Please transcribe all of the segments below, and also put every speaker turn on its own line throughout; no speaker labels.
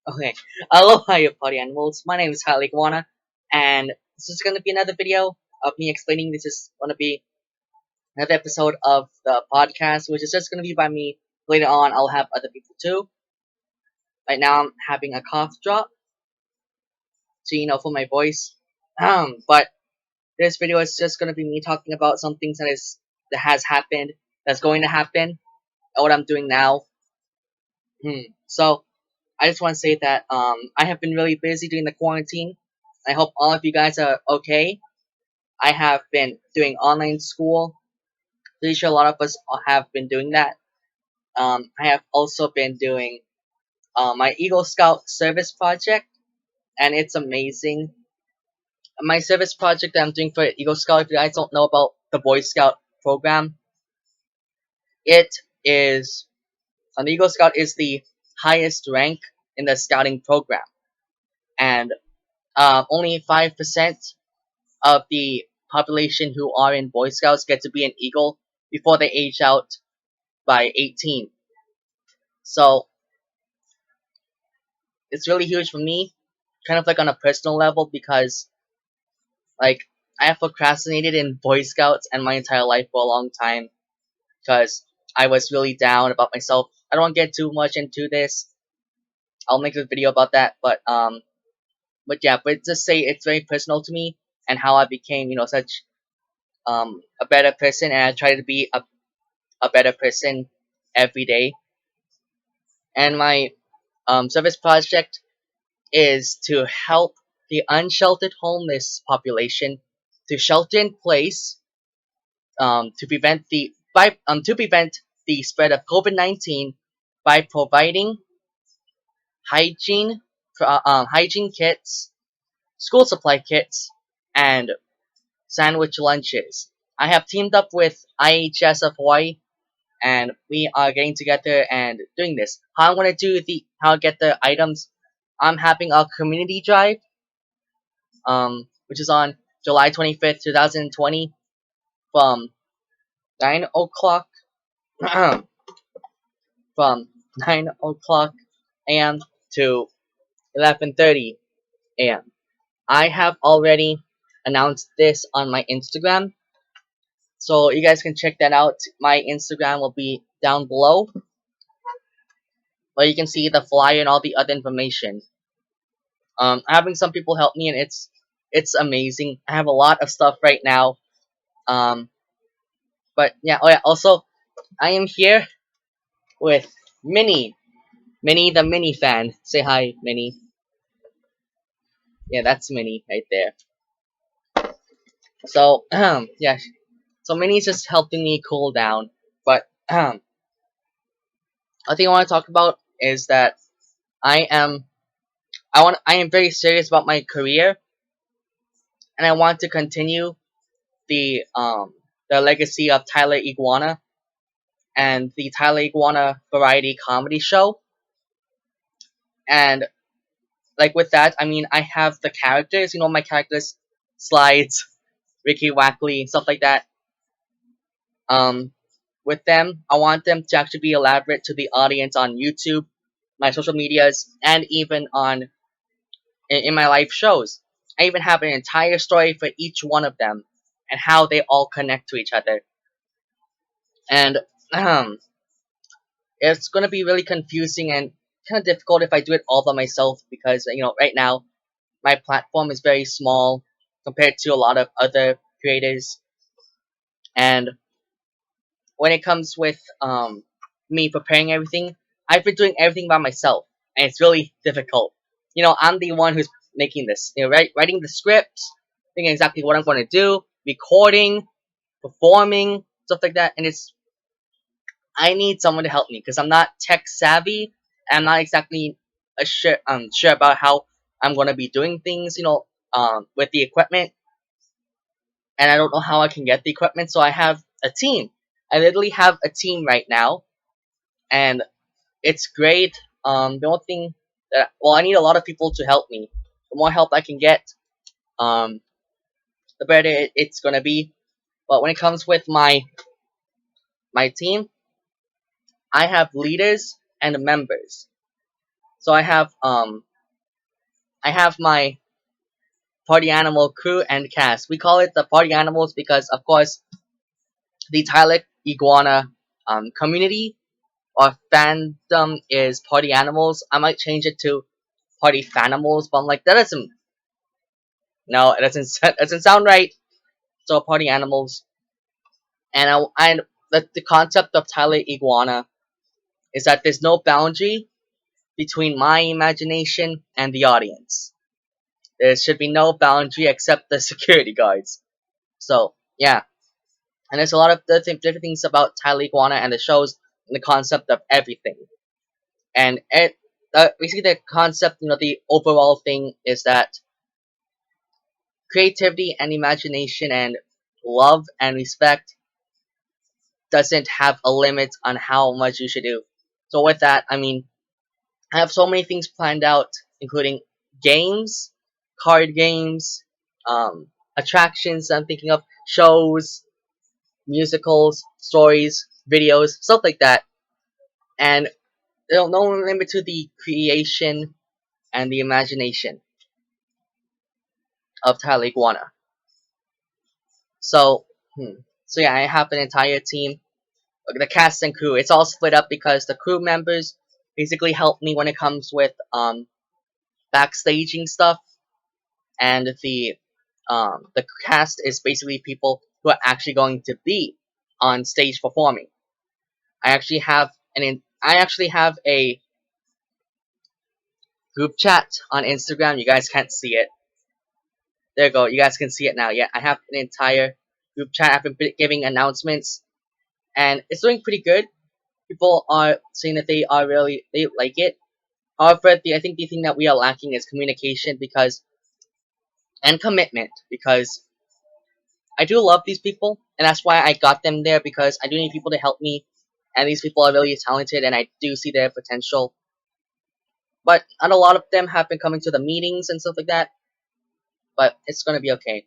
Okay, aloha, you party animals. My name is Tyler Iguana, and this is gonna be another video of me explaining. This is gonna be another episode of the podcast, which is just gonna be by me. Later on, I'll have other people too. Right now, I'm having a cough drop, so for my voice. But this video is just gonna be me talking about some things that has happened, that's going to happen, and what I'm doing now. So I just want to say that I have been really busy during the quarantine. I hope all of you guys are okay. I have been doing online school. Pretty sure a lot of us have been doing that. I have also been doing my Eagle Scout service project, and it's amazing. My service project that I'm doing for Eagle Scout, if you guys don't know about the Boy Scout program, it is an Eagle Scout is the highest rank in the scouting program, and only 5% of the population who are in Boy Scouts get to be an Eagle before they age out by 18. So it's really huge for me, kind of like on a personal level, because like I have procrastinated in Boy Scouts and my entire life for a long time because I was really down about myself. I don't want to get too much into this. I'll make a video about that, but yeah, but just say it's very personal to me and how I became, such a better person, and I try to be a better person every day. And my service project is to help the unsheltered homeless population to shelter in place, to prevent the spread of COVID-19 by providing hygiene hygiene kits, school supply kits, and sandwich lunches. I have teamed up with IHS of Hawaii, and we are getting together and doing this. How I'm gonna do how I get the items. I'm having a community drive, which is on July 25th, 2020, from 9 o'clock, from 9 o'clock a.m. to 11:30 a.m. I have already announced this on my Instagram, so you guys can check that out. My Instagram will be down below, where you can see the flyer and all the other information. Having some people help me, and it's amazing. I have a lot of stuff right now. Um, but yeah, oh yeah. Also, I am here with Minnie, Minnie the Mini fan. Say hi, Minnie. Yeah, that's Minnie right there. So, yeah. So Minnie's just helping me cool down. But I think I want to talk about is that I am I am very serious about my career, and I want to continue the um the legacy of Tyler Iguana and the Tyler Iguana variety comedy show. And like with that, I mean I have the characters, my characters, Slides, Ricky Wackley, stuff like that. Um, with them, I want them to actually be elaborate to the audience on YouTube, my social medias, and even in my live shows. I even have an entire story for each one of them and how they all connect to each other. And um, it's gonna be really confusing and kind of difficult if I do it all by myself, because right now my platform is very small compared to a lot of other creators. And when it comes with me preparing everything, I've been doing everything by myself, and it's really difficult. I'm the one who's making this, writing the scripts, thinking exactly what I'm going to do, recording, performing, stuff like that. And I need someone to help me because I'm not tech savvy. And I'm not exactly sure about how I'm going to be doing things, with the equipment, and I don't know how I can get the equipment. So I have a team. I literally have a team right now, and it's great. The only thing I need a lot of people to help me. The more help I can get, um, the better it's gonna be. But when it comes with my team, I have leaders and members. So I have my party animal crew and cast. We call it the party animals because, of course, the Tyler Iguana community or fandom is party animals. I might change it to party fanimals, but I'm like, that doesn't, no, it doesn't, it doesn't sound right. So party animals. And the concept of Tyler Iguana is that there's no boundary between my imagination and the audience. There should be no boundary except the security guards. So, yeah. And there's a lot of different things about Tyler Iguana and the shows and the concept of everything. And basically the concept, the overall thing is that creativity and imagination and love and respect doesn't have a limit on how much you should do. So with that, I mean, I have so many things planned out, including games, card games, attractions I'm thinking of, shows, musicals, stories, videos, stuff like that. And there's no limit to the creation and the imagination of Tyler Iguana. So, so yeah, I have an entire team, the cast and crew. It's all split up because the crew members basically help me when it comes with backstaging stuff, and the cast is basically people who are actually going to be on stage performing. I actually have a group chat on Instagram. You guys can't see it. There you go. You guys can see it now. Yeah, I have an entire group chat. I've been giving announcements, and it's doing pretty good. People are saying that they like it. However, I think the thing that we are lacking is communication and commitment, because I do love these people, and that's why I got them there, because I do need people to help me, and these people are really talented, and I do see their potential. But not a lot of them have been coming to the meetings and stuff like that. But it's gonna be okay.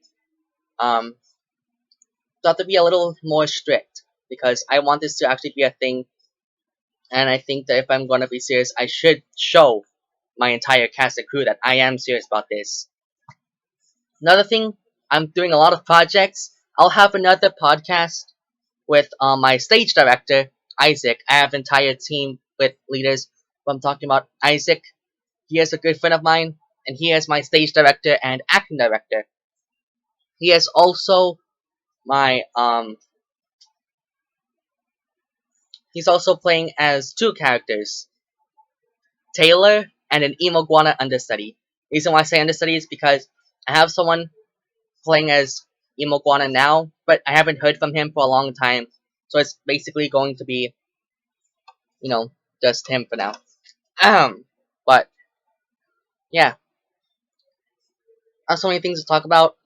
Um, so I have to be a little more strict because I want this to actually be a thing, and I think that if I'm gonna be serious, I should show my entire cast and crew that I am serious about this. Another thing, I'm doing a lot of projects. I'll have another podcast with my stage director, Isaac. I have an entire team with leaders. But I'm talking about Isaac. He is a good friend of mine, and he is my stage director and acting director. He is also my he's also playing as two characters, Taylor and an emo guana understudy. The reason why I say understudy is because I have someone playing as emo guana now, but I haven't heard from him for a long time. So it's basically going to be, you know, just him for now. But yeah, I have so many things to talk about.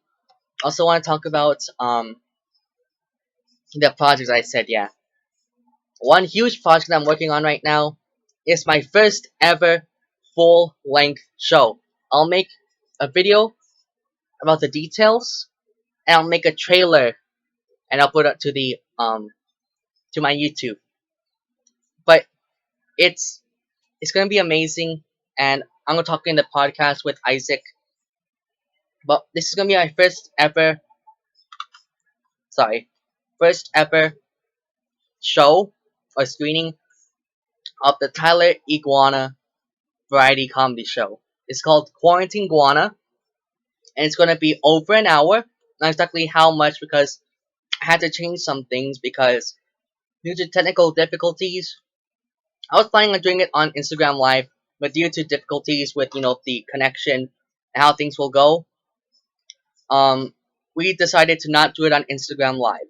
Also want to talk about the projects I said. Yeah, one huge project I'm working on right now is my first ever full length show. I'll make a video about the details, and I'll make a trailer and upload it to my YouTube. But it's it's gonna be amazing, and I'm gonna talk in the podcast with Isaac. But this is gonna be my first ever show or screening of the Tyler Iguana variety comedy show. It's called Quarantine Guana, and it's gonna be over an hour. Not exactly how much, because I had to change some things because due to technical difficulties. I was planning on doing it on Instagram Live, but due to difficulties with the connection and how things will go, um, we decided to not do it on Instagram Live.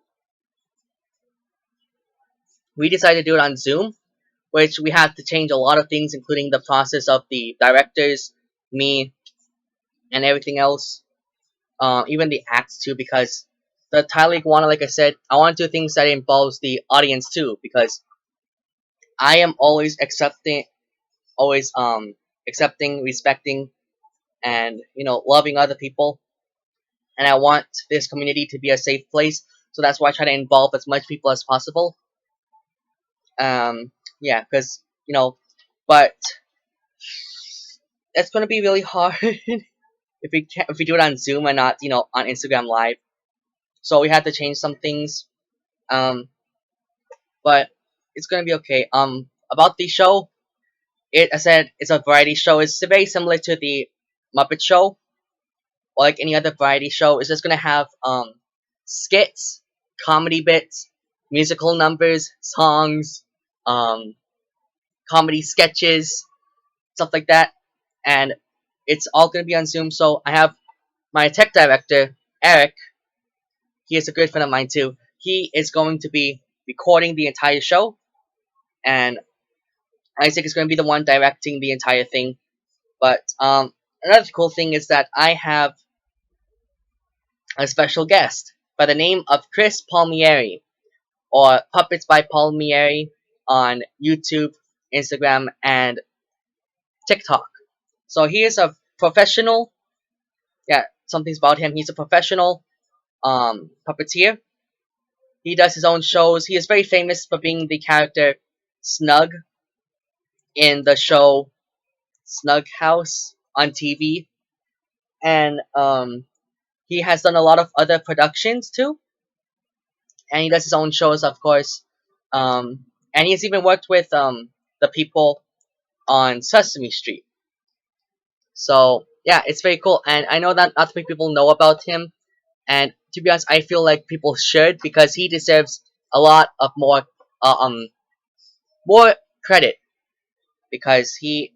We decided to do it on Zoom, which we had to change a lot of things, including the process of the directors, me, and everything else. Even the acts too, because the Tyler Iguana, like I said, I want to do things that involves the audience too, because I am always accepting, respecting, and loving other people, and I want this community to be a safe place. So that's why I try to involve as much people as possible. Yeah, because but It's gonna be really hard if we do it on Zoom and not on Instagram Live. So we had to change some things. Um, but it's gonna be okay. About the show, I said it's a variety show. It's very similar to the Muppet Show or like any other variety show. It's just gonna have skits, comedy bits, musical numbers, songs, um comedy sketches, stuff like that, and it's all gonna be on Zoom. So I have my tech director, Eric. He is a good friend of mine too. He is going to be recording the entire show, and Isaac is going to be the one directing the entire thing. But another cool thing is that I have a special guest by the name of Chris Palmieri, or Puppets by Palmieri, on YouTube, Instagram, and TikTok. So he is a professional. Yeah, something's about him. He's a professional puppeteer. He does his own shows. He is very famous for being the character Snug in the show Snug House on TV, and he has done a lot of other productions too. And he does his own shows, of course. And he's even worked with the people on Sesame Street. So yeah, it's very cool. And I know that not many people know about him. And to be honest, I feel like people should, because he deserves a lot of uh, um more credit, because he's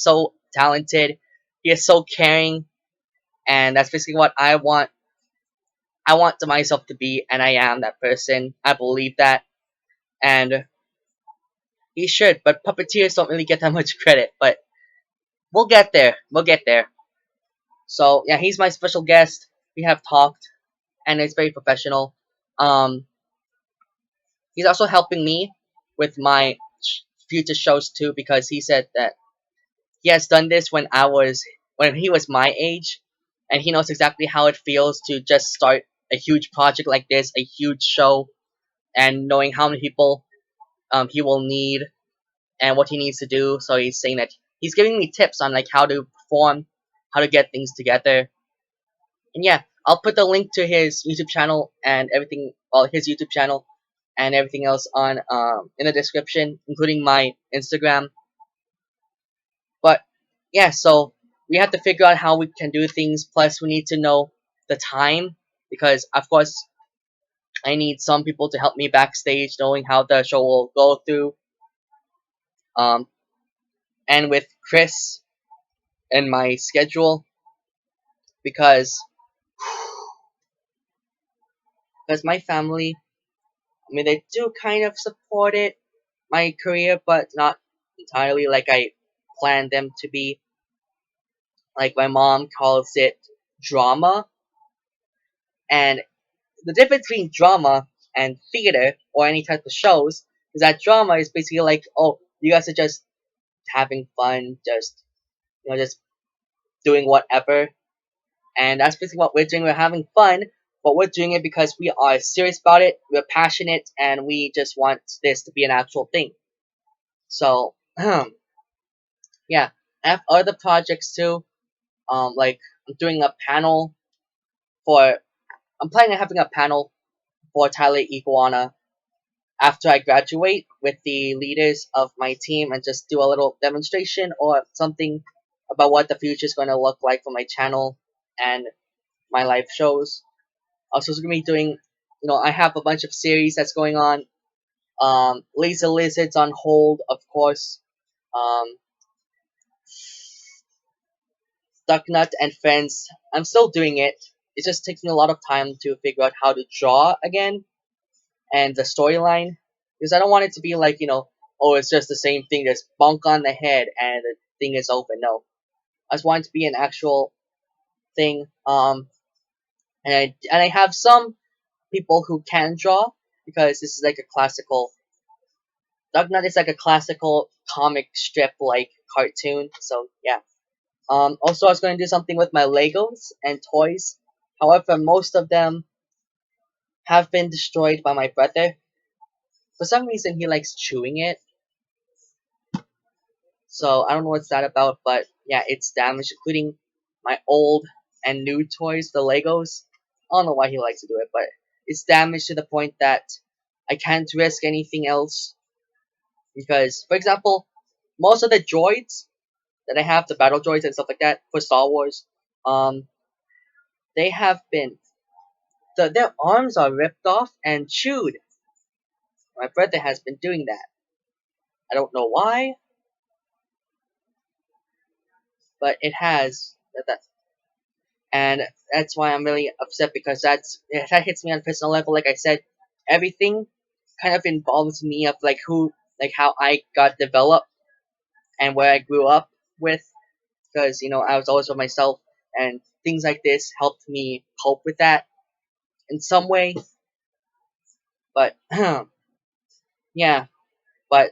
so talented. He is so caring, and that's basically what I want to myself to be, and I am that person. I believe that, and he should. But puppeteers don't really get that much credit. But we'll get there. We'll get there. So yeah, he's my special guest. We have talked, and it's very professional. Um, he's also helping me with my future shows too, because he said that he has done this when he was my age, and he knows exactly how it feels to just start a huge project like this, a huge show, and knowing how many people he will need and what he needs to do. So he's saying that he's giving me tips on like how to perform, how to get things together. And yeah, I'll put the link to his YouTube channel and everything, well, his YouTube channel and everything else on in the description, including my Instagram. But yeah, so we have to figure out how we can do things. Plus, we need to know the time, because of course I need some people to help me backstage, knowing how the show will go through. Um, and with Chris and my schedule, because my family, I mean, they do kind of support it, my career, but not entirely like I planned them to be. Like my mom calls it drama, and the difference between drama and theater or any type of shows is that drama is basically like, oh, you guys are just having fun, just just doing whatever, and that's basically what we're doing. We're having fun, but we're doing it because we are serious about it. We're passionate, and we just want this to be an actual thing. So, yeah, I have other projects too. Like I'm doing a panel for. I'm planning on having a panel for Tyler Iguana after I graduate with the leaders of my team, and just do a little demonstration or something about what the future is going to look like for my channel and my live shows. Also, going to be doing, I have a bunch of series that's going on. Laser Lizards on hold, of course. Um, Ducknut and Friends. I'm still doing it. It's just taking a lot of time to figure out how to draw again and the storyline, because I don't want it to be like, oh, it's just the same thing, just bonk on the head and the thing is over. No, I just want it to be an actual thing. And I have some people who can draw, because this is like a classical. Dugnut is like a classical comic strip like cartoon. So yeah. Also, I was going to do something with my Legos and toys. However, most of them have been destroyed by my brother. For some reason, he likes chewing it. So I don't know what's that about, but yeah, it's damaged, including my old and new toys, the Legos. I don't know why he likes to do it, but it's damaged to the point that I can't risk anything else because, for example, most of the droids that I have, the battle droids and stuff like that for Star Wars, um, they have been their arms are ripped off and chewed. My brother has been doing that. I don't know why, but it has. And that's why I'm really upset because that hits me on a personal level. Like I said, everything kind of involves me of like like how I got developed and where I grew up with. Because I was always with myself, and things like this helped me cope with that in some way. But yeah, but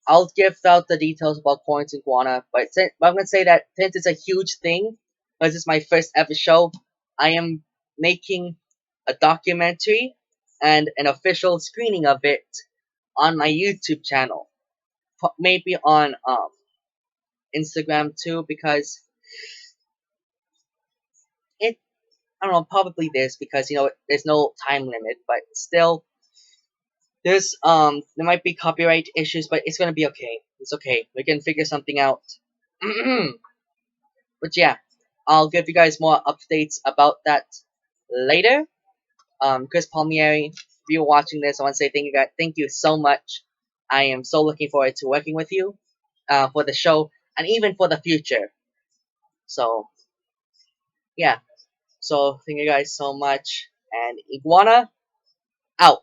I'll give out the details about Coins and Guana. But I'm gonna say that since it's a huge thing, because it's my first ever show, I am making a documentary and an official screening of it on my YouTube channel. Maybe on Instagram too, because it I don't know, probably this because there's no time limit, but still there might be copyright issues, but it's gonna be okay. It's okay. We can figure something out. But yeah, I'll give you guys more updates about that later. Chris Palmieri, if you're watching this, I want to say thank you so much. I am so looking forward to working with you for the show and even for the future. So yeah, so thank you guys so much, and Iguana out.